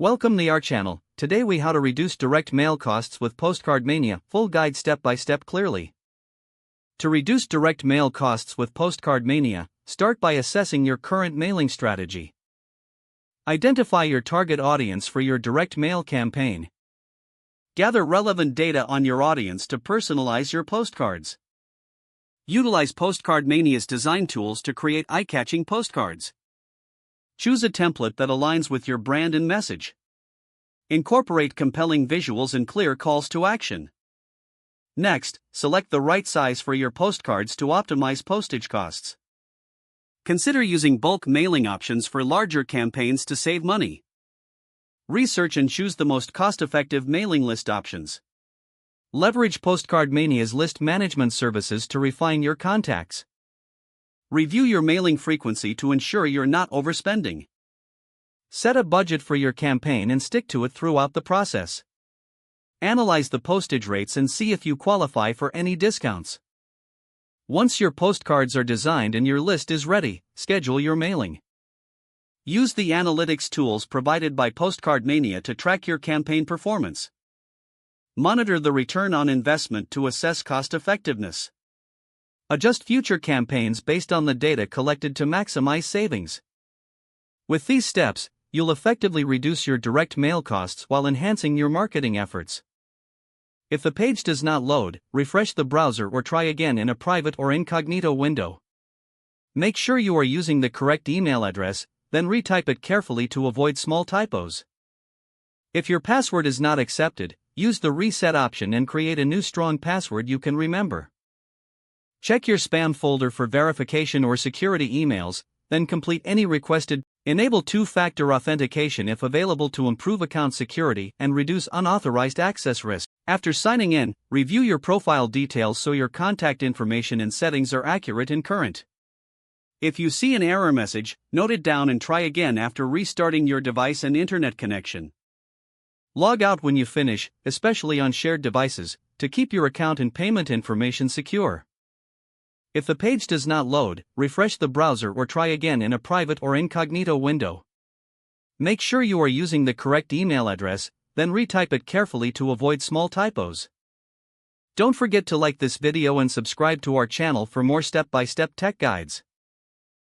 Welcome to our channel. Today we how to reduce direct mail costs with PostcardMania, full guide step by step clearly. To reduce direct mail costs with PostcardMania, start by assessing your current mailing strategy. Identify your target audience for your direct mail campaign. Gather relevant data on your audience to personalize your postcards. Utilize PostcardMania's design tools to create eye-catching postcards. Choose a template that aligns with your brand and message. Incorporate compelling visuals and clear calls to action. Next, select the right size for your postcards to optimize postage costs. Consider using bulk mailing options for larger campaigns to save money. Research and choose the most cost-effective mailing list options. Leverage PostcardMania's list management services to refine your contacts. Review your mailing frequency to ensure you're not overspending. Set a budget for your campaign and stick to it throughout the process. Analyze the postage rates and see if you qualify for any discounts. Once your postcards are designed and your list is ready, schedule your mailing. Use the analytics tools provided by PostcardMania to track your campaign performance. Monitor the return on investment to assess cost effectiveness. Adjust future campaigns based on the data collected to maximize savings. With these steps, you'll effectively reduce your direct mail costs while enhancing your marketing efforts. If the page does not load, refresh the browser or try again in a private or incognito window. Make sure you are using the correct email address, then retype it carefully to avoid small typos. If your password is not accepted, use the reset option and create a new strong password you can remember. Check your spam folder for verification or security emails, then complete any requested. Enable two-factor authentication if available to improve account security and reduce unauthorized access risk. After signing in, review your profile details so your contact information and settings are accurate and current. If you see an error message, note it down and try again after restarting your device and internet connection. Log out when you finish, especially on shared devices, to keep your account and payment information secure. If the page does not load, refresh the browser or try again in a private or incognito window. Make sure you are using the correct email address, then retype it carefully to avoid small typos. Don't forget to like this video and subscribe to our channel for more step-by-step tech guides.